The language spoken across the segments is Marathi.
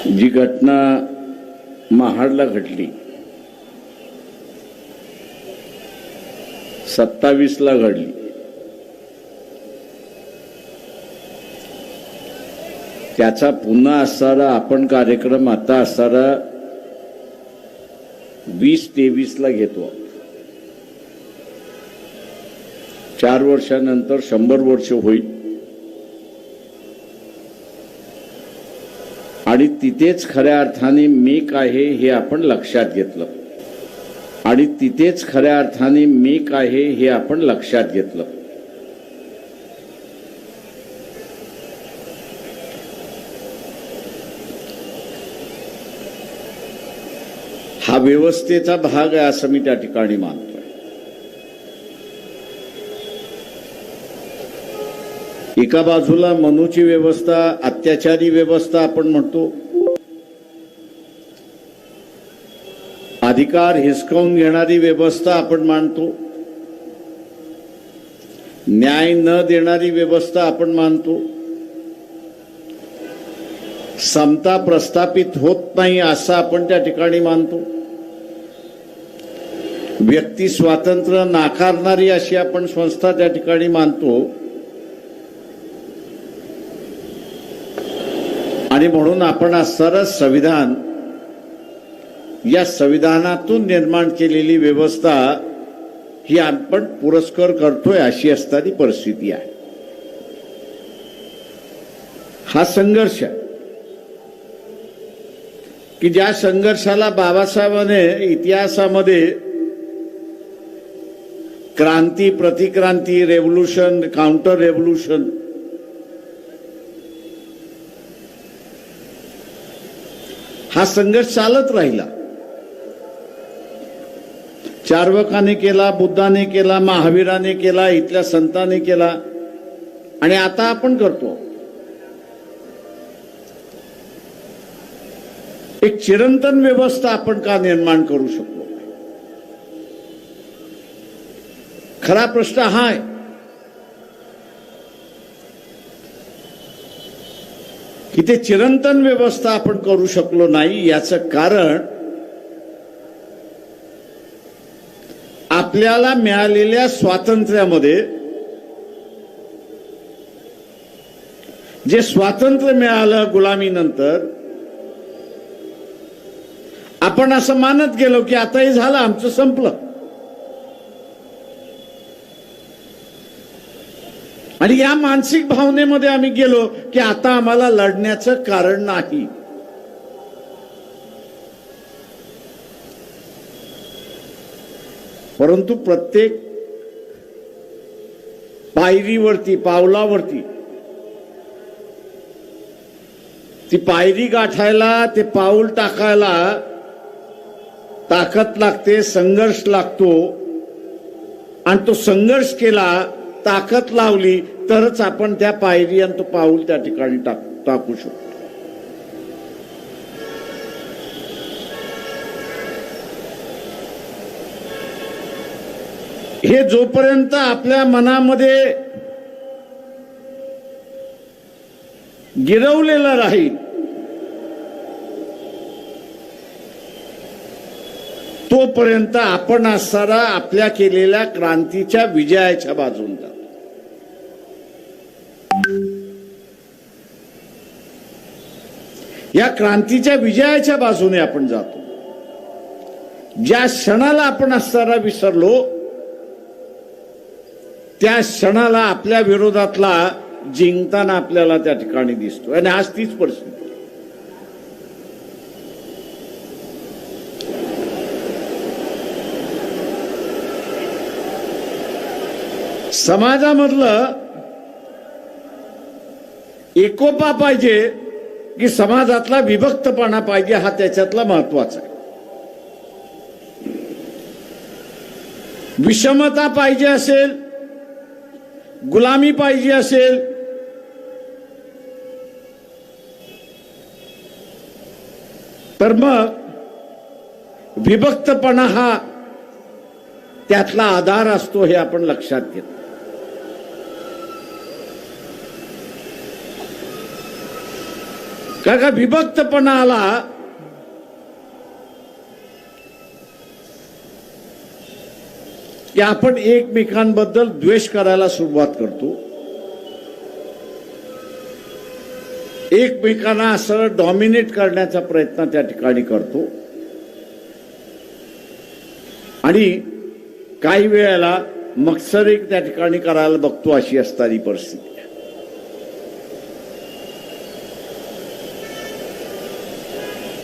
जी घटना महाडला घडली 27ला घडली, त्याचा पुन्हा असणारा आपण कार्यक्रम आता असणारा 2023ला घेतो. 4 वर्षानंतर 100 वर्ष होईल आणि तिथेच खऱ्या अर्थाने मी काय हे आपण लक्षात घेतलं आणि तिथेच खऱ्या अर्थाने मी काय हे आपण लक्षात घेतलं. हा व्यवस्थेचा भाग आहे असं मी त्या ठिकाणी मानतोय. एका बाजूला मनूची व्यवस्था, अत्याचारी व्यवस्था आपण म्हणतो, अधिकार हिसकावून घेणारी व्यवस्था आपण मानतो, न्याय न देणारी व्यवस्था आपण मानतो, समता प्रस्थापित होत नाही असं आपण त्या ठिकाणी मानतो, व्यक्ती स्वातंत्र्य नाकारणारी अशी आपण संस्था त्या ठिकाणी मानतो. आणि म्हणून आपण असणारं संविधान, या संविधानातून निर्माण केलेली व्यवस्था ही आपण पुरस्कार करतोय अशी असणारी परिस्थिती आहे. हा संघर्ष की ज्या संघर्षाला बाबासाहेबांनी इतिहासामध्ये क्रांती, प्रतिक्रांती, रेव्होल्यूशन, काउंटर रेव्होल्यूशन हा संघर्ष चालत राहिला. चार्वकाने केला, बुद्धाने केला, महावीराने केला, इथल्या संतांनी केला आणि आता आपण करतो. एक चिरंतन व्यवस्था आपण का निर्माण करू शकतो? खरा प्रश्न हा आहे. की ते चिरंतन व्यवस्था आपण करू शकलो नाही याचं कारण आपल्याला मिळालेल्या स्वातंत्र्यामध्ये जे स्वातंत्र्य मिळालं गुलामीनंतर, आपण असं मानत गेलो की आता हे झालं, आमचं संपलं. आणि या मानसिक भावनेमध्ये आम्ही गेलो की आता आम्हाला लढण्याचं कारण नाही. परंतु प्रत्येक पायरीवरती, पावलावरती, ती पायरी गाठायला, ते पाऊल टाकायला ताकद लागते, संघर्ष लागतो. आणि तो संघर्ष केला, ताकद लावली तरच आपण त्या पायरी आणि तो पाऊल त्या ठिकाणी टाकू शकतो. हे जोपर्यंत आपल्या मनामध्ये गिरवलेलं राहील तोपर्यंत आपण असणारा आपल्या केलेल्या क्रांतीच्या विजयाच्या बाजून जातो. या क्रांतीच्या विजयाच्या बाजूने आपण जातो. ज्या क्षणाला आपण असणारा विसरलो त्या क्षणाला आपल्या विरोधातला जिंकताना आपल्याला त्या ठिकाणी दिसतो. आणि आज तीच परिस्थिती. समाजामधलं एकोपा पाहिजे की समाजातला विभक्तपणा पाहिजे, हा त्याच्यातला महत्वाचा आहे. विषमता पाहिजे असेल, गुलामी पाहिजे असेल, तर मग विभक्तपणा हा त्यातला आधार असतो हे आपण लक्षात घेतो. का विभक्तपणा आला की आपण एकमेकांबद्दल द्वेष करायला सुरुवात करतो, एकमेकांना असं डॉमिनेट करण्याचा प्रयत्न त्या ठिकाणी करतो आणि काही वेळेला मत्सरी त्या ठिकाणी करायला बघतो, अशी असणारी परिस्थिती आहे.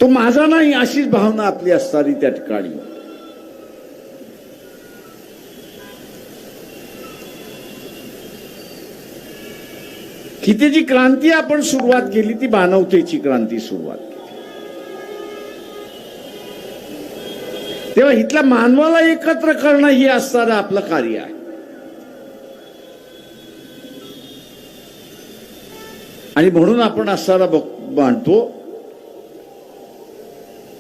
तो माझा नाही अशीच भावना आपली असणारी त्या ठिकाणी. किती जी क्रांती आपण सुरुवात केली ती मानवतेची क्रांती सुरुवात केली. तेव्हा इथल्या मानवाला एकत्र करणं हे असणारं आपलं कार्य आहे. आणि म्हणून आपण असणारा मानतो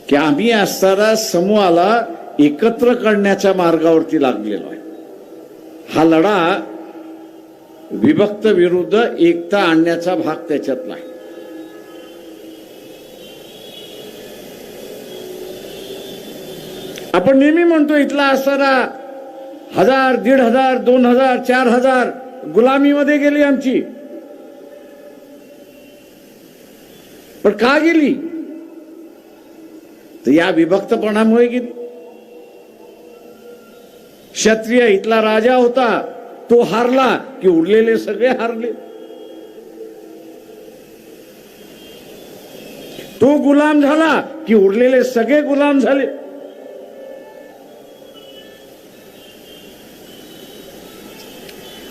की आम्ही असणारा समूहाला एकत्र करण्याच्या मार्गावरती लागलेलो आहे. हा लढा विभक्त विरुद्ध एकता आणण्याचा भाग त्याच्यातला आहे. आपण नेहमी म्हणतो इथला असणारा 1000, 1500, 2000, 4000 गुलामीमध्ये गेली आमची. पण का गेली? तर या विभक्तपणामुळे गेली. क्षत्रिय इथला राजा होता, तो हारला की उरलेले सगळे हारले. तो गुलाम झाला की उरलेले सगळे गुलाम झाले.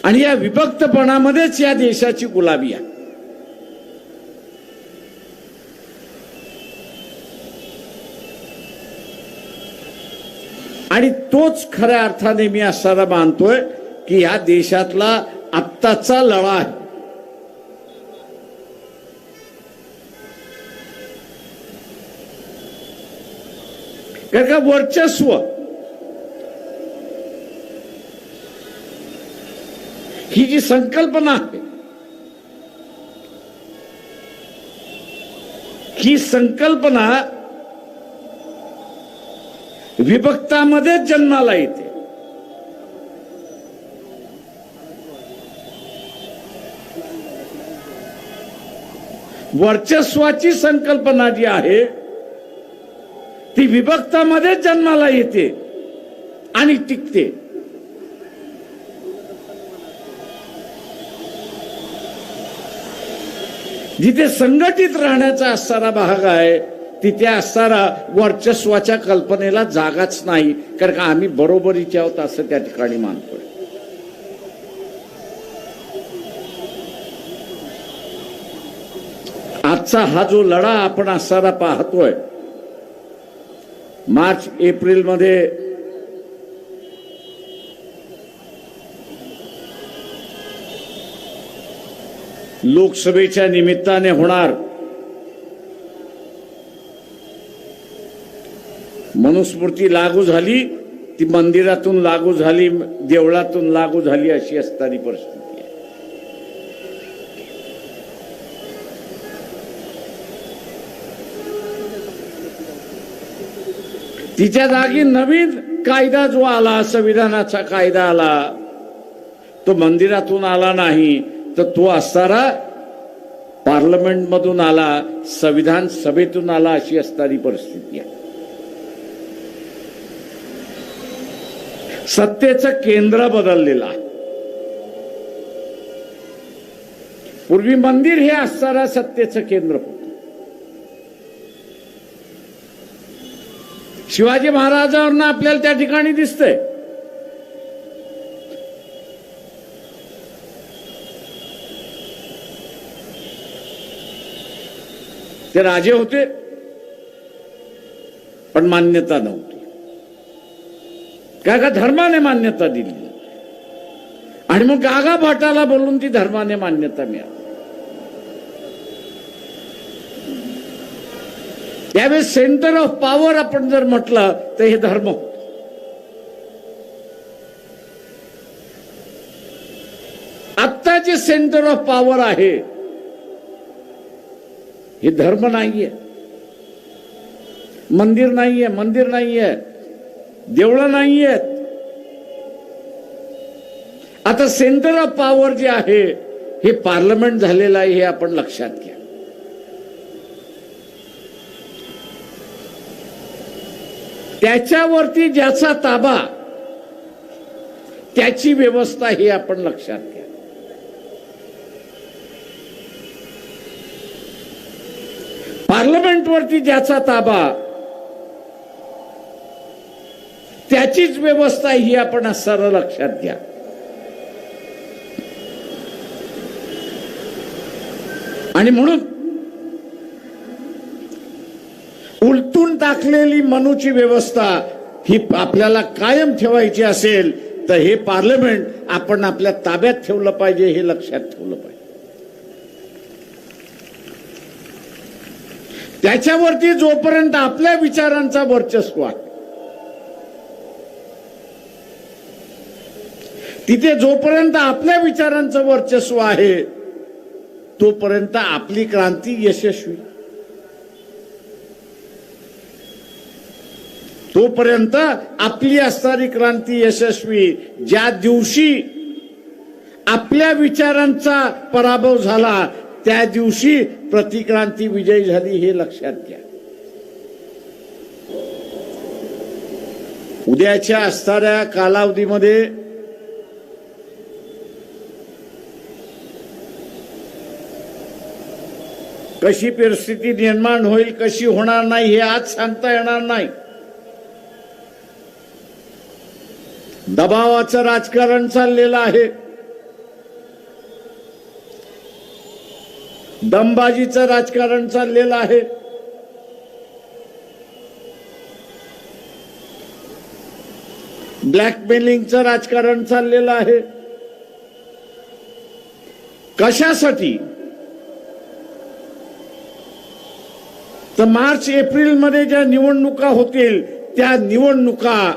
आणि या विभक्तपणामध्येच या देशाची गुलामी आहे. आणि तोच खऱ्या अर्थाने मी असारा मानतोय की या देशातला आत्ताचा लढा आहे. कारण का वर्चस्व ही जी संकल्पना आहे, ही संकल्पना विभक्तामध्येच जन्माला येते. वर्चस्वाची संकल्पना जी आहे ती विभक्तामध्येच जन्माला येते आणि टिकते. जिथे संघटित राहण्याचा असणारा भाग आहे तिथे असणारा वर्चस्वाच्या कल्पनेला जागाच नाही. कारण का आम्ही बरोबरीचे आहोत असं त्या ठिकाणी मानतोय. आजचा हा जो लढा आपण असणारा पाहतोय, मार्च एप्रिल मध्ये लोकसभेच्या निमित्ताने होणार, मनुस्मृती लागू झाली, ती मंदिरातून लागू झाली, देवळातून लागू झाली, अशी असणारी परिस्थिती आहे. तिच्या जागी नवीन कायदा जो आला, संविधानाचा कायदा आला, तो मंदिरातून आला नाही, तर तो असणारा पार्लमेंट मधून आला, संविधान सभेतून आला, अशी असणारी परिस्थिती आहे. सत्तेचं केंद्र बदललेलं आहे. पूर्वी मंदिर हे असणारा सत्तेचं केंद्र होतं. शिवाजी महाराजांना आपल्याला त्या ठिकाणी दिसतंय. ते राजे होते पण मान्यता नव्हती. का धर्माने मान्यता दिली आणि मग गागा भटाला बोलून ती धर्माने मान्यता मिळाली. त्यावेळेस सेंटर ऑफ पॉवर आपण जर म्हटलं तर हे धर्म होत. आत्ता जे सेंटर ऑफ पॉवर आहे हे धर्म नाहीये, मंदिर नाहीये, मंदिर नाहीये, देवळं नाहीयेत. आता सेंटर ऑफ पॉवर जे आहे हे पार्लमेंट झालेलं आहे, हे आपण लक्षात घ्या. त्याच्यावरती ज्याचा ताबा त्याची व्यवस्था ही आपण लक्षात घ्या. पार्लमेंटवरती ज्याचा ताबा त्याचीच व्यवस्था ही आपण सरळ लक्षात घ्या. आणि म्हणून उलटून टाकलेली मनूची व्यवस्था ही आपल्याला कायम ठेवायची असेल तर हे पार्लमेंट आपण आपल्या ताब्यात ठेवलं पाहिजे, हे लक्षात ठेवलं पाहिजे. त्याच्यावरती जोपर्यंत आपल्या विचारांचा वर्चस्व आहे, तिथे जोपर्यंत आपल्या विचारांचं वर्चस्व आहे तोपर्यंत आपली क्रांती यशस्वी, तोपर्यंत आपली असणारी क्रांती यशस्वी. ज्या दिवशी आपल्या विचारांचा पराभव झाला त्या दिवशी प्रतिक्रांती विजयी झाली, हे लक्षात घ्या. उद्याच्या असणाऱ्या कालावधीमध्ये कशी परिस्थिती निर्माण होईल, कशी होणार नाही, हे आज सांगता येणार नाही. दबावाचं राजकारण चाललेलं आहे, दमबाजीचं राजकारण चाललेलं आहे, ब्लॅकमेलिंगचं राजकारण चाललेलं आहे. कशासाठी? तर मार्च एप्रिल मध्ये ज्या निवडणुका होतील त्या निवडणुका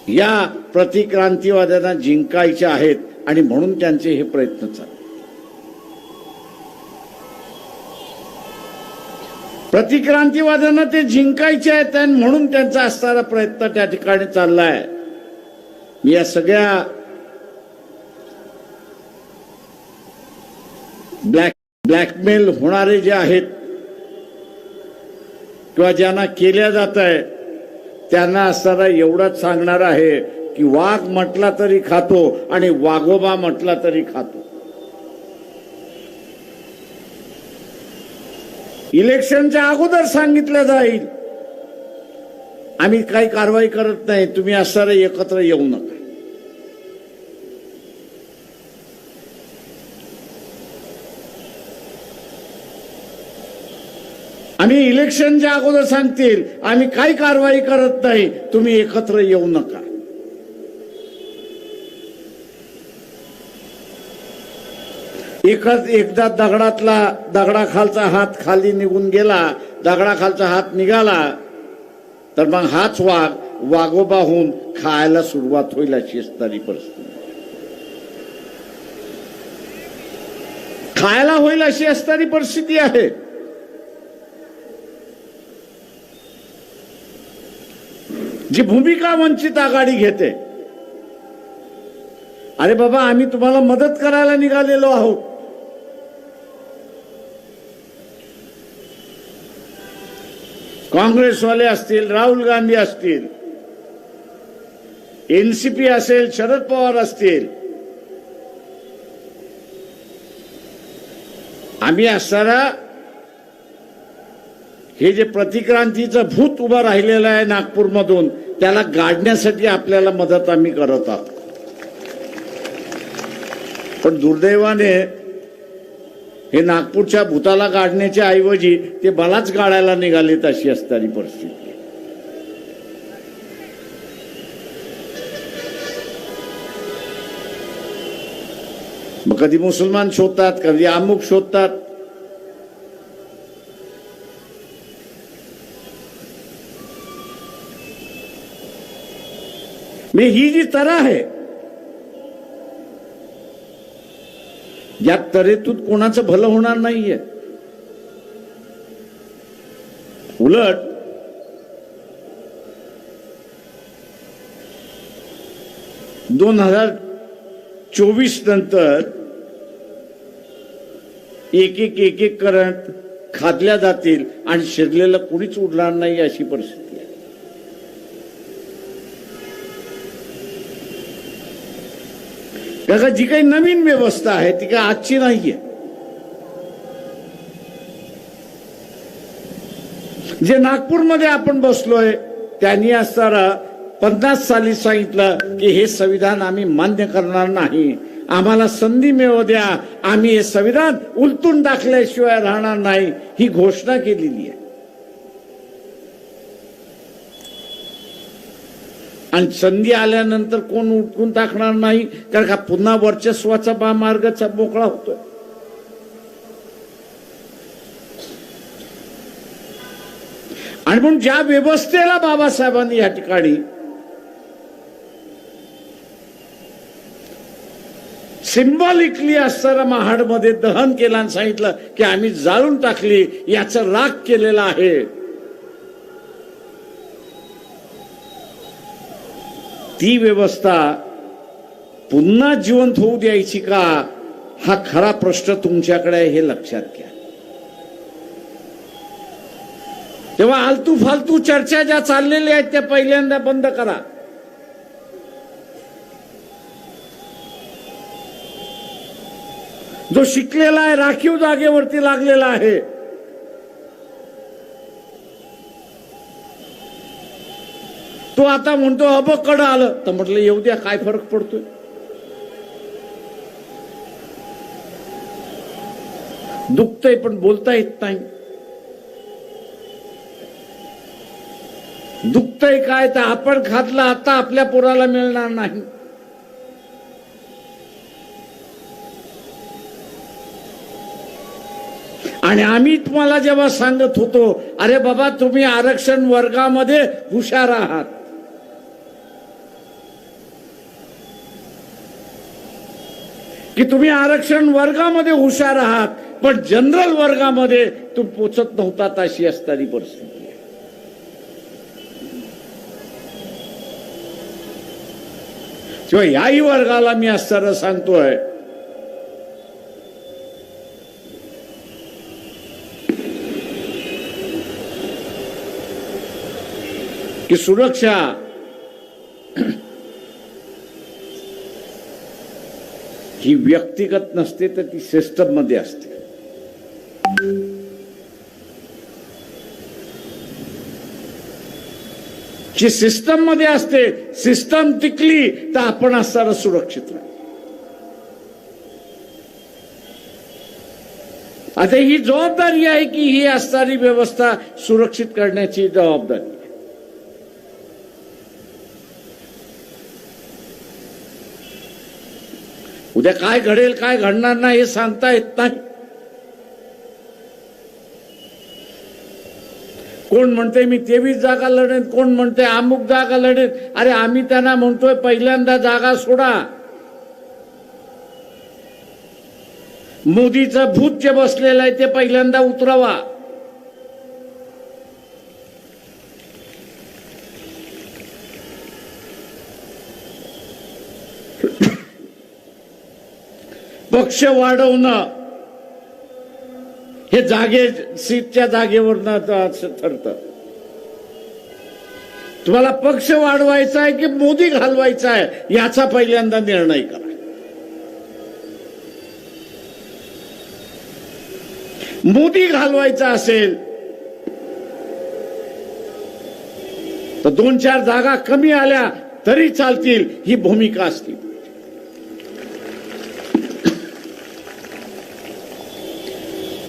या प्रतिक्रांतीवाद्यांना जिंकायच्या आहेत आणि म्हणून त्यांचे हे प्रयत्न चालू. प्रतिक्रांतीवाद्यांना ते जिंकायचे आहेत आणि म्हणून त्यांचा असणारा प्रयत्न त्या ठिकाणी चाललाय. मी या सगळ्या ब्लॅकमेल होणारे जे आहेत किंवा ज्यांना केल्या जात आहे त्यांना असताना एवढंच सांगणार आहे की वाघ म्हटला तरी खातो आणि वाघोबा म्हटला तरी खातो. इलेक्शनच्या अगोदर सांगितलं जाईल आम्ही काही कारवाई करत नाही, तुम्ही असताना एकत्र येऊ नका. आम्ही इलेक्शनच्या अगोदर सांगतील आम्ही काही कारवाई करत नाही, तुम्ही एकत्र येऊ नका. एकदा दगडाखालचा हात खाली निघून गेला, दगडाखालचा हात निघाला तर मग हाच वाघ वाघोबा होऊन खायला सुरुवात होईल अशी असणारी परिस्थिती, खायला होईल अशी असणारी परिस्थिती आहे. जी भूमिका वंचित आघाडी घेते, अरे बाबा आम्ही तुम्हाला मदत करायला निघालेलो आहोत, काँग्रेसवाले असतील, राहुल गांधी असतील, एनसीपी असेल, शरद पवार असतील, आम्ही असताना हे जे प्रतिक्रांतीचं भूत उभं राहिलेलं आहे नागपूरमधून त्याला गाडण्यासाठी आपल्याला मदत आम्ही करत आहोत. पण दुर्दैवाने हे नागपूरच्या भूताला गाडण्याच्या ऐवजी ते मलाच गाडायला निघालेत अशी असणारी परिस्थिती. मग कधी मुसलमान शोधतात, कधी अमुक शोधतात. ही जी तऱ्हा आहे या तऱ्हेतून कोणाचं भलं होणार नाहीये. उलट दोन 2024 नंतर एक करंट खादल्या जातील आणि शिरलेलं कुणीच उरणार नाही अशी परिस्थिती आहे. त्याचा जी काही नवीन व्यवस्था आहे ती काही आजची नाहीये. जे नागपूरमध्ये आपण बसलोय त्यांनी असताना 50 साली सांगितलं की हे संविधान आम्ही मान्य करणार नाही, आम्हाला संधी मिळू द्या, आम्ही हे संविधान उलटून टाकल्याशिवाय राहणार नाही, ही घोषणा केलेली आहे. आणि संधी आल्यानंतर कोण उलटून टाकणार नाही, कारण का पुन्हा वर्चस्वाचा मार्ग मोकळा होतोय. आणि म्हणून ज्या व्यवस्थेला बाबासाहेबांनी या ठिकाणी सिंबॉलिकली असताना महाडमध्ये दहन केलं आणि सांगितलं की आम्ही जाळून टाकली, याचं राग केलेला आहे. ती व्यवस्था पुन्हा जिवंत होऊ द्यायची का, हा खरा प्रश्न तुमच्याकडे आहे, हे लक्षात घ्या. तेव्हा आलतू फालतू चर्चा ज्या चाललेल्या आहेत त्या पहिल्यांदा बंद करा. जो शिकलेला आहे, राखीव जागेवरती लागलेला आहे, तो आता म्हणतो अबकड आलं, तर म्हटलं येऊ द्या, काय फरक पडतोय. दुखतंय पण बोलता येत नाही. दुखतंय काय, तर आपण खाल्लं आता आपल्या पोराला मिळणार नाही. आणि आम्ही तुम्हाला जेव्हा सांगत होतो, अरे बाबा तुम्ही आरक्षण वर्गामध्ये हुशार आहात, की तुम्ही आरक्षण वर्गामध्ये हुशार आहात, पण जनरल वर्गामध्ये तुम्ही पोचत नव्हतात, अशी असणारी परिस्थिती आहे. किंवा याही वर्गाला मी असताना सांगतोय, की सुरक्षा ही व्यक्तिगत नसते, तर ती सिस्टम मध्ये असते. जी सिस्टम मध्ये असते, सिस्टम टिकली तर आपण असताना सुरक्षित राहू. आता ही जबाबदारी आहे की ही असणारी व्यवस्था सुरक्षित करण्याची जबाबदारी. उद्या काय घडेल काय घडणार नाही हे सांगता येत नाही. कोण म्हणते मी 23 जागा लढेन, कोण म्हणते अमुक जागा लढेन. अरे आम्ही त्यांना म्हणतोय पहिल्यांदा जागा सोडा. मोदीचं भूत जे बसलेलं आहे ते पहिल्यांदा उतरवा. पक्ष वाढवणं हे सीटच्या जागेवरनं ठरतं. तुम्हाला पक्ष वाढवायचा आहे की मोदी घालवायचा आहे याचा पहिल्यांदा निर्णय करा. मोदी घालवायचा असेल तर 2-4 जागा कमी आल्या तरी चालतील, ही भूमिका असते.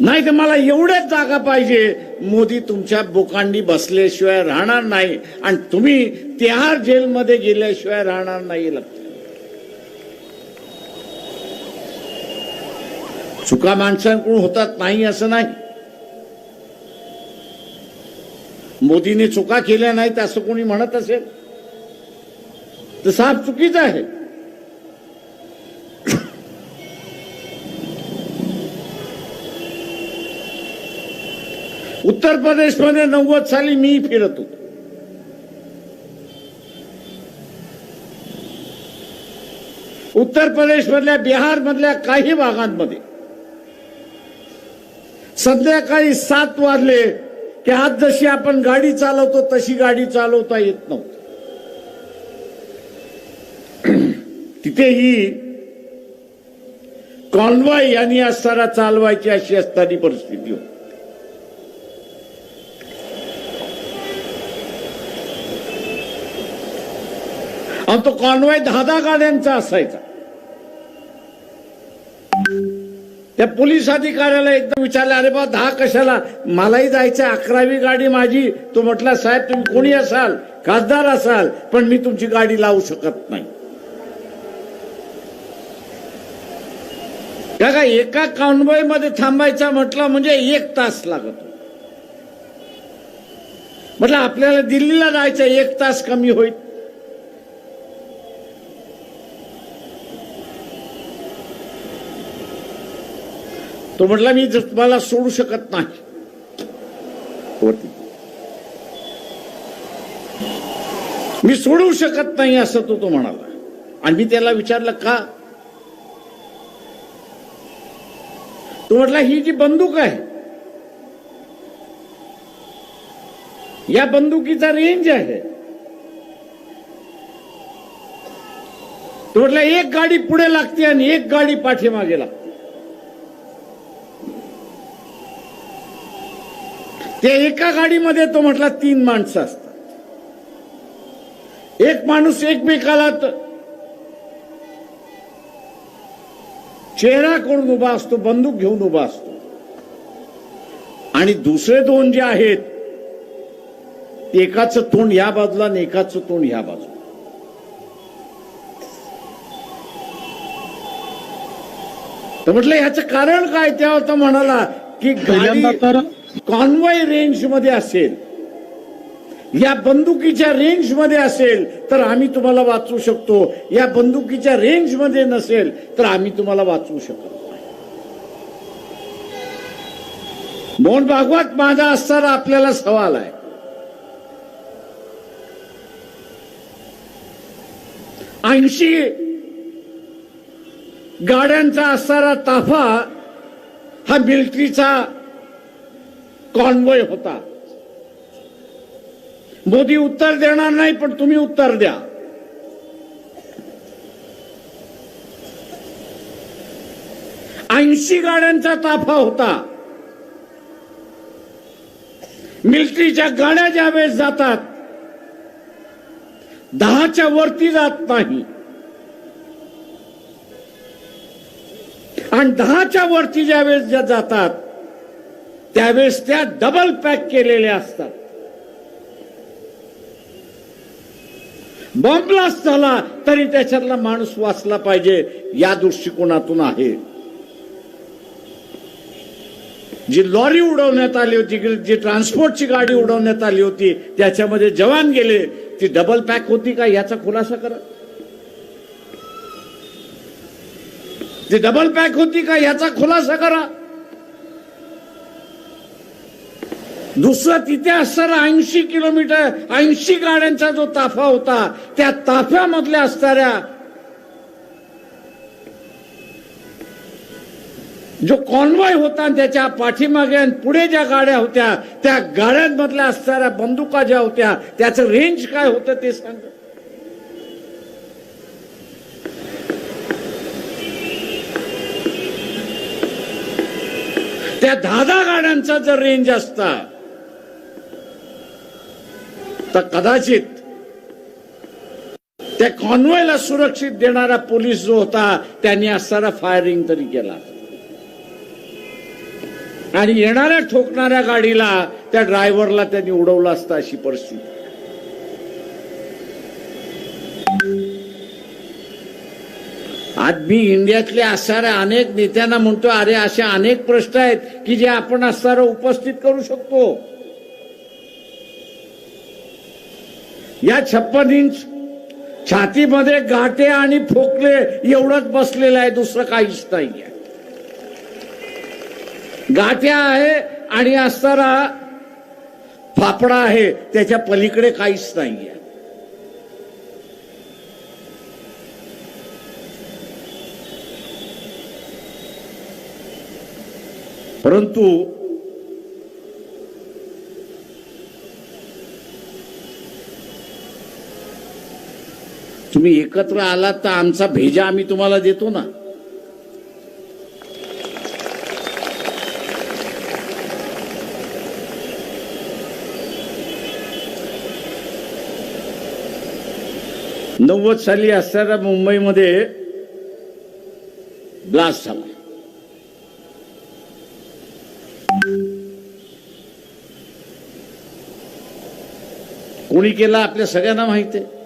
नाही तर मला एवढ्याच जागा पाहिजे, मोदी तुमच्या बोकांडी बसल्याशिवाय राहणार नाही आणि तुम्ही तिहार जेलमध्ये गेल्याशिवाय राहणार नाही. चुका माणसांकडून होतात नाही असं नाही. मोदीने चुका केल्या नाहीत असं कोणी म्हणत असेल तर साफ चुकीचं आहे. उत्तर प्रदेशमध्ये 90 साली मी फिरत होतो. उत्तर प्रदेश मधल्या, बिहार मधल्या काही भागांमध्ये संध्याकाळी 7 वाजले की आज जशी आपण गाडी चालवतो तशी गाडी चालवता येत नव्हती. तिथेही कॉन्वॉय यांनी असताना चालवायची अशी असणारी परिस्थिती होती. आणि तो कॉन्वॉय 10 गाड्यांचा असायचा. त्या पोलीस अधिकाऱ्याला एकदम विचारलं, अरे बा 10 कशाला, मलाही जायचं 11वी गाडी माझी. तो म्हटला, साहेब तुम्ही कोणी असाल, खासदार असाल, पण मी तुमची गाडी लावू शकत नाही. का एका कॉन्वॉय मध्ये थांबायचा म्हटलं म्हणजे 1 तास लागत. म्हटलं आपल्याला दिल्लीला जायचं, 1 तास कमी होईल. तो म्हटला मी तुम्हाला सोडू शकत नाही, मी सोडू शकत नाही असं तो म्हणाला. आणि मी त्याला विचारलं का. तो म्हटला ही जी बंदूक आहे, या बंदुकीचा रेंज आहे. तो म्हटला 1 गाडी पुढे लागते आणि 1 गाडी पाठीमागे लागते. त्या एका गाडीमध्ये तो म्हटला 3 माणसं असतात. एक माणूस एकमेकाला चेहरा करून उभा असतो, बंदूक घेऊन उभा असतो. आणि दुसरे 2 जे आहेत, एकाचं तोंड या बाजूला आणि एकाचं तोंड ह्या बाजूला. तर म्हटलं ह्याचं कारण काय. तेव्हा तो म्हणाला की गाडी कॉन्वॉय रेंज मध्ये असेल, या बंदुकीच्या रेंज मध्ये असेल तर आम्ही तुम्हाला वाचवू शकतो, या बंदुकीच्या रेंज मध्ये नसेल तर आम्ही तुम्हाला वाचवू शकत नाही. मोहन भागवत माझा असताना आपल्याला सवाल आहे, ऐंशी गाड्यांचा असणारा ताफा हा मिलिटरीचा कॉन्वॉय होता. मोदी उत्तर देणार नाही, पण तुम्ही उत्तर द्या. ऐंशी गाड्यांचा ताफा होता. मिलिटरीच्या गाड्या ज्यावेळेस जातात 10च्या वरती जात नाही, आणि 10च्या वरती ज्यावेळेस ज्या जातात त्यावेळेस त्या डबल पॅक केलेल्या असतात. बॉम्ब ब्लास्ट झाला तरी त्याच्यातला माणूस वाचला पाहिजे, या दृष्टिकोनातून आहे. जी लॉरी उडवण्यात आली होती, जी ट्रान्सपोर्टची गाडी उडवण्यात आली होती, त्याच्यामध्ये जवान गेले, ती डबल पॅक होती का याचा खुलासा करा. ती डबल पॅक होती का याचा खुलासा करा. दुसरं तिथे असणारा 80 किलोमीटर 80 गाड्यांचा जो ताफा होता, त्या ताफ्यामधल्या असणाऱ्या जो कॉन्वॉय होता त्याच्या पाठीमागे आणि पुढे ज्या गाड्या होत्या त्या गाड्यांमधल्या असणाऱ्या बंदुका ज्या होत्या त्याचं रेंज काय होतं ते सांग. त्या 10 गाड्यांचा जर रेंज असता तर कदाचित त्या कॉन्वॉयला सुरक्षित देणारा पोलीस जो होता त्यांनी असणारा फायरिंग तरी केला, आणि येणाऱ्या ठोकणाऱ्या गाडीला त्या ड्रायव्हरला त्यांनी उडवलं असतं, अशी परिस्थिती. आज मी इंडियातल्या असणाऱ्या अनेक नेत्यांना म्हणतो, अरे असे अनेक प्रश्न आहेत की जे आपण असणारं उपस्थित करू शकतो. या 56 इंच छातीमध्ये गाठे आणि फोकले एवढंच बसलेलं आहे, दुसरं काहीच नाही आहे. गाठ्या आहे आणि असणारा फापडा आहे, त्याच्या पलीकडे काहीच नाहीये. परंतु तुम्ही एकत्र आलात तर आमचा भेजा आम्ही तुम्हाला देतो ना. नव्वद साली असताना मुंबईमध्ये ब्लास्ट झाला. कोणी केला आपल्या सगळ्यांना माहिती आहे.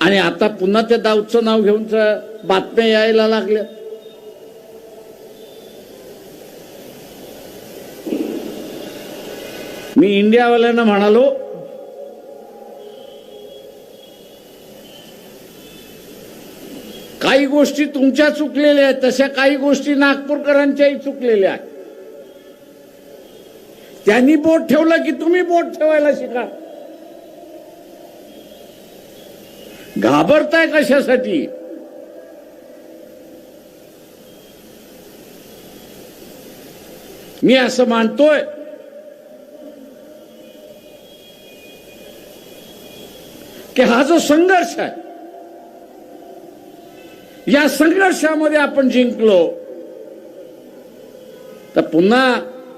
आणि आता पुन्हा त्या दाऊदचं नाव घेऊन बातम्या यायला लागल्या. मी इंडियावाल्यांना म्हणालो, काही गोष्टी तुमच्या चुकलेल्या आहेत, तशा काही गोष्टी नागपूरकरांच्याही चुकलेल्या आहेत. त्यांनी बोट ठेवलं की तुम्ही बोट ठेवायला शिका. घाबरताय कशासाठी? मी असं मानतोय की हा जो संघर्ष आहे, या संघर्षामध्ये आपण जिंकलो तर पुन्हा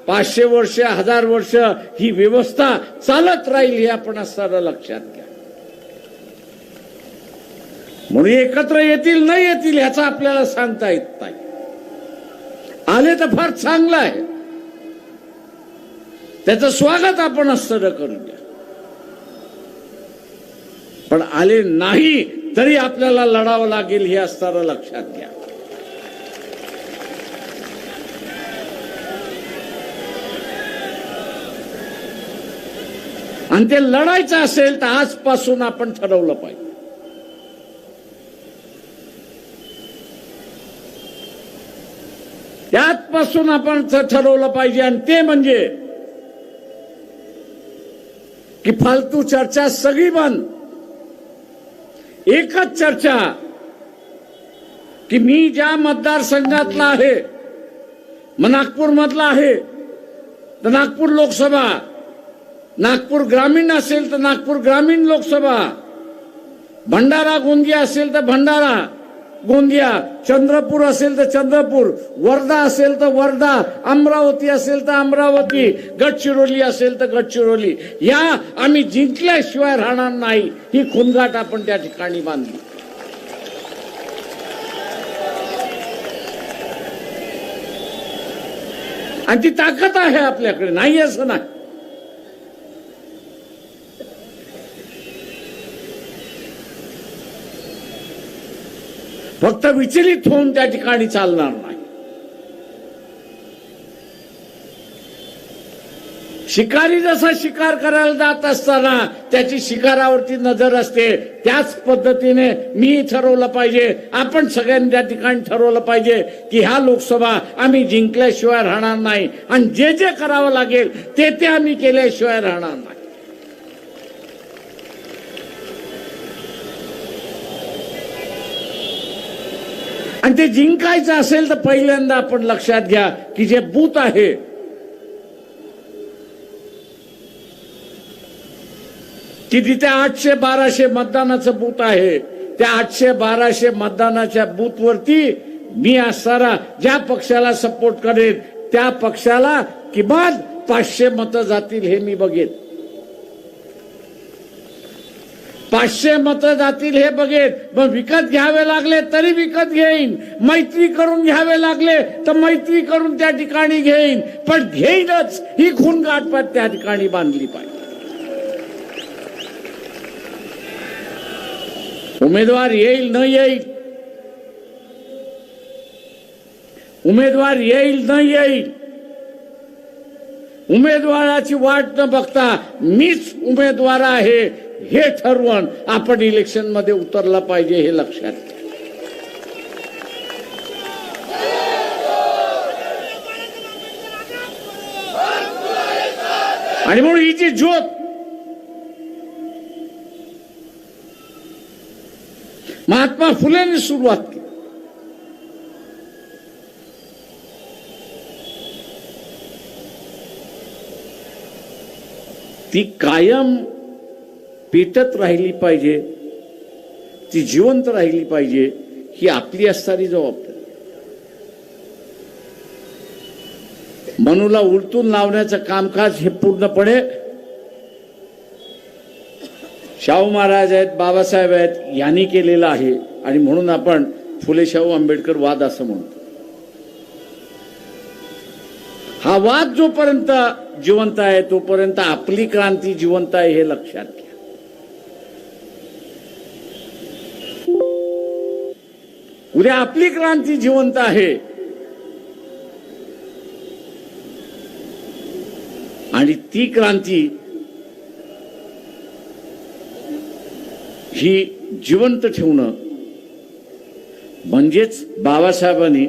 500 वर्ष 1000 वर्ष ही व्यवस्था चालत राहील, हे आपण सारं लक्षात घ्या. म्हणून एकत्र येतील नाही येतील याचा आपल्याला सांगता येत नाही. आले तर फार चांगलं आहे, त्याचं स्वागत आपण असं करूया. पण आले नाही तरी आपल्याला लढावं लागेल, हे असणारं लक्षात घ्या. आणि ते लढायचं असेल तर आजपासून आपण ठरवलं पाहिजे. त्यातपासून आपण ठरवलं पाहिजे. आणि ते म्हणजे की फालतू चर्चा सगळी बंद. एकच चर्चा की मी ज्या मतदारसंघातला आहे, मग नागपूर मधला आहे तर नागपूर लोकसभा, नागपूर ग्रामीण असेल तर नागपूर ग्रामीण लोकसभा, भंडारा गोंदिया असेल तर भंडारा गोंदिया, चंद्रपूर असेल तर चंद्रपूर, वर्धा असेल तर वर्धा, अमरावती असेल तर अमरावती, गडचिरोली असेल तर गडचिरोली, या आम्ही जिंकल्याशिवाय राहणार नाही, ही खुणगाठ आपण त्या ठिकाणी बांधली. आणि ती ताकद आहे आपल्याकडे, नाही असं नाही. फक्त विचलित होऊन त्या ठिकाणी चालणार नाही. शिकारी जसा शिकार करायला जात असताना त्याची शिकारावरती नजर असते, त्याच पद्धतीने मी ठरवलं पाहिजे, आपण सगळ्यांनी त्या ठिकाणी ठरवलं पाहिजे की ह्या लोकसभा आम्ही जिंकल्याशिवाय राहणार नाही. आणि जे जे करावं लागेल ते आम्ही केल्याशिवाय राहणार नाही. आणि ते जिंकायचं असेल तर पहिल्यांदा आपण लक्षात घ्या की जे बूथ आहे की तिथे 800-1200 मतदानाचं बूथ आहे, त्या 800-1200 मतदानाच्या बूथवरती मी असणारा ज्या पक्षाला सपोर्ट करेन त्या पक्षाला किमान 500 मतं जातील हे मी बघेन. 500 मतं जातील हे बघेन. मग विकत घ्यावे लागले तरी विकत घेईन, मैत्री करून घ्यावे लागले तर मैत्री करून त्या ठिकाणी घेईन, पण घेईनच, ही खूणगाठ त्या ठिकाणी बांधली पाहिजे. उमेदवार येईल न येईल, उमेदवार येईल न येईल, उमेदवाराची वाट न बघता मीच उमेदवार आहे हे ठरवून आपण इलेक्शन मध्ये उतरला पाहिजे, हे लक्षात घ्या. आणि म्हणून ही जी ज्योत महात्मा फुलेंनी सुरुवात केली, ती कायम पेटत राहिली पाहिजे, ती जिवंत राहिली पाहिजे, ही आपली असणारी जबाबदारी. मनूला उलटून लावण्याचं कामकाज हे पूर्णपणे शाहू महाराज आहेत, बाबासाहेब आहेत यांनी केलेलं आहे. आणि म्हणून आपण फुले शाहू आंबेडकर वाद असं म्हणतो. हा वाद जोपर्यंत जिवंत आहे तोपर्यंत आपली क्रांती जिवंत आहे हे लक्षात घ्या. उद्या आपली क्रांती जिवंत आहे आणि ती क्रांती ही जिवंत ठेवणं म्हणजेच बाबासाहेबांनी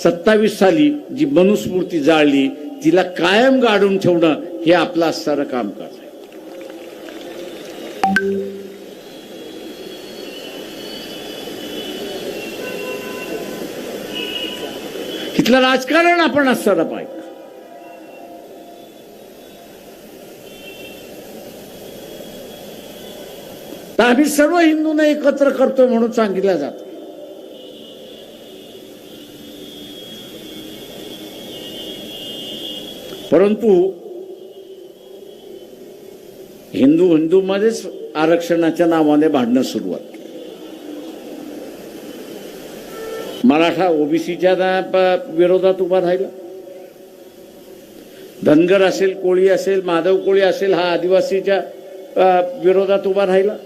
27 साली जी मनुस्मृती जाळली तिला कायम गाडून ठेवणं हे आपलं असणारं कामकाज आहे. इथलं राजकारण आपण असताना पाहिजे. तर आम्ही सर्व हिंदूंना एकत्र करतोय म्हणून सांगितलं जातं. परंतु हिंदू मध्येच आरक्षणाच्या नावाने भांडणं सुरुवात केली. मराठा ओबीसीच्या विरोधात उभा राहिला, धनगर असेल, कोळी असेल, माधव कोळी असेल, हा आदिवासीच्या विरोधात उभा राहिला.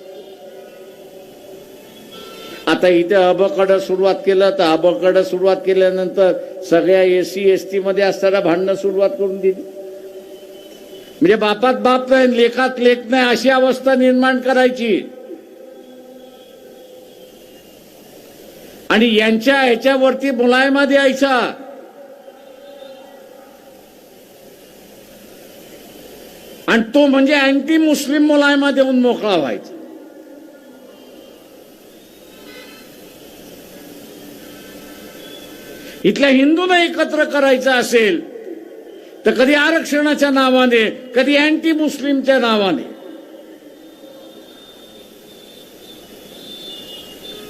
आता इथे अबकडं सुरुवात केलं तर अबकडं सुरुवात केल्यानंतर सगळ्या एससी एसटी मध्ये असताना भांडणं सुरुवात करून दिली. म्हणजे बापात बाप नाही, लेखात लेख नाही अशी अवस्था निर्माण करायची. आणि यांच्या ह्याच्यावरती मुलायमा द्यायचा. आणि तो म्हणजे अँटी मुस्लिम मुलायमा देऊन मोकळा व्हायचा. इथल्या हिंदूंना एकत्र करायचं असेल तर कधी आरक्षणाच्या नावाने, कधी अँटी मुस्लिमच्या नावाने,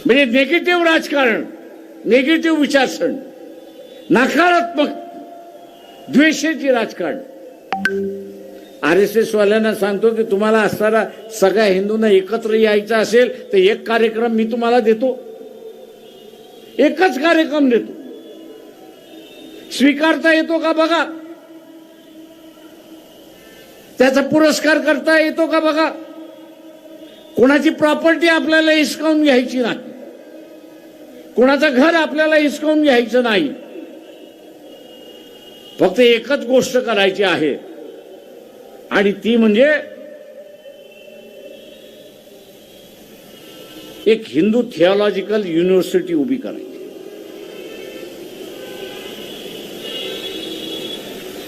म्हणजे निगेटिव्ह राजकारण, निगेटिव्ह विचारसरणी, नकारात्मक द्वेषाची राजकारण. RSS वाल्यांना सांगतो की तुम्हाला असणारा सगळ्या हिंदूंना एकत्र यायचं असेल तर एक कार्यक्रम मी तुम्हाला देतो, एकच कार्यक्रम देतो. स्वीकारता येतो का बघा, त्याचा पुरस्कार करता येतो का बघा. कोणाची प्रॉपर्टी आपल्याला हिसकावून घ्यायची नाही, कोणाचं घर आपल्याला हिसकावून घ्यायचं नाही. फक्त एकच गोष्ट करायची आहे आणि ती म्हणजे एक हिंदू थिओलॉजिकल युनिव्हर्सिटी उभी करायची.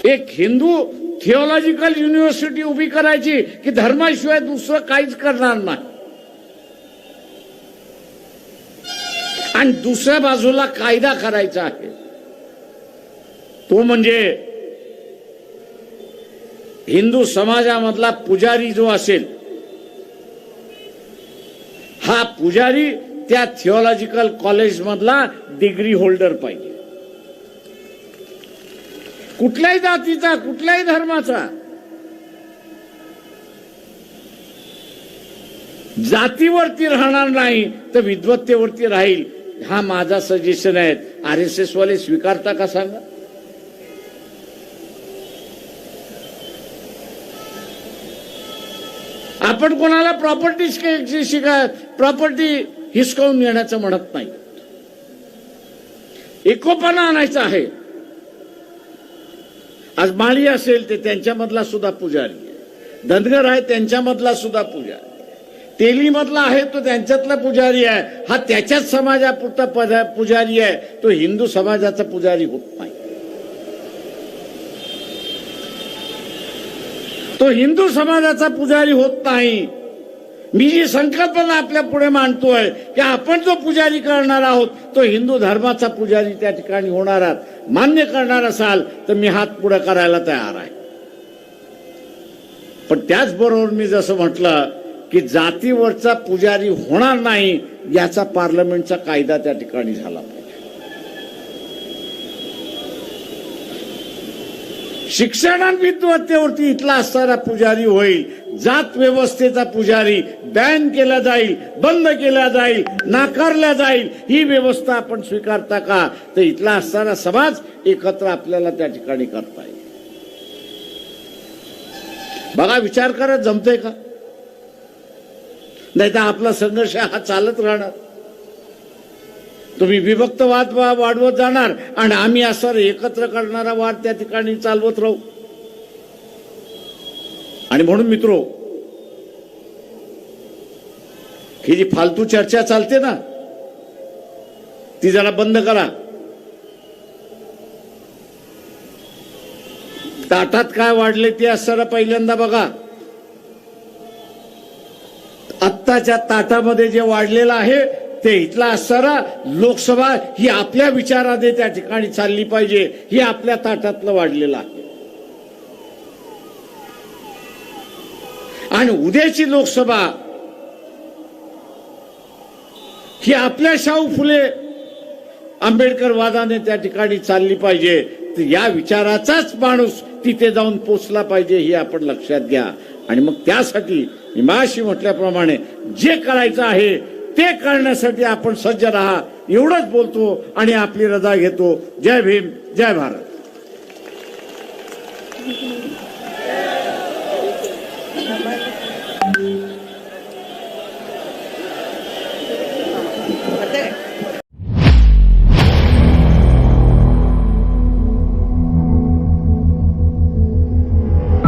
एक हिंदू थिओलॉजिकल युनिव्हर्सिटी उभी करायची की धर्माशिवाय दुसरं काहीच करणार नाही. आणि दुसऱ्या बाजूला कायदा करायचा आहे, तो म्हणजे हिंदू समाजामधला पुजारी जो असेल, हा पुजारी त्या थिओलॉजिकल कॉलेज मधला डिग्री होल्डर पाहिजे. कुठल्याही जातीचा, कुठल्याही धर्माचा. जातीवरती राहणार नाही तर विद्वत्तेवरती राहील. हा माझा सजेशन आहे. RSS वाले स्वीकारता का सांगा. आपण कोणाला प्रॉपर्टी हिसकावून घेण्याचं म्हणत नाही. एकोपाना आणायचा आहे. आज माळी असेल ते त्यांच्यामधला सुद्धा पुजारी आहे, धनगर आहे त्यांच्यामधला सुद्धा पुजारी, तेली मधला आहे तो त्यांच्यातला पुजारी आहे. हा त्याच्याच समाजापुरता पुजारी आहे, तो हिंदू समाजाचा पुजारी होत नाही. तो हिंदू समाजाचा पुजारी होत नाही. मी जी संकल्पना आपल्या पुढे मांडतोय की आपण जो पुजारी करणार आहोत तो हिंदू धर्माचा पुजारी त्या ठिकाणी होणार आहात मान्य करणार असाल तर मी हात पुढे करायला तयार आहे. पण त्याचबरोबर मी जसं म्हटलं की जातीवरचा पुजारी होणार नाही याचा पार्लमेंटचा कायदा त्या ठिकाणी झाला पाहिजे. शिक्षणाविद्वत्तेवरती इथला असणारा पुजारी होईल. जात व्यवस्थेचा पुजारी बॅन केला जाईल, बंद केला जाईल, नाकारला जाईल. ही व्यवस्था आपण स्वीकारता का? तर इथला असणारा समाज एकत्र आपल्याला त्या ठिकाणी करता येईल. बघा विचार करा जमतंय का? नाही तर आपला संघर्ष हा चालत राहणार. तुम्ही विभक्तवाद वाढवत जाणार आणि आम्ही असं एकत्र करणारा वाद त्या ठिकाणी चालवत राहू. आणि म्हणून मित्रो, ही जी फालतू चर्चा चालते ना ती जरा बंद करा. ताटात काय वाढले ते असताना पहिल्यांदा बघा. आत्ताच्या ताटामध्ये जे वाढलेलं आहे ते इथला असणारा लोकसभा ही आपल्या विचाराने त्या ठिकाणी चालली पाहिजे. ही आपल्या ताटातलं वाढलेलं आहे. आणि उद्याची लोकसभा ही आपल्या शाहू फुले आंबेडकर वादाने त्या ठिकाणी चालली पाहिजे. तर या विचाराचाच माणूस तिथे जाऊन पोचला पाहिजे हे आपण लक्षात घ्या. आणि मग त्यासाठी मी माशी म्हटल्याप्रमाणे जे करायचं आहे ते करण्यासाठी आपण सज्ज राहा एवढंच बोलतो आणि आपली रजा घेतो. जय भीम, जय भारत.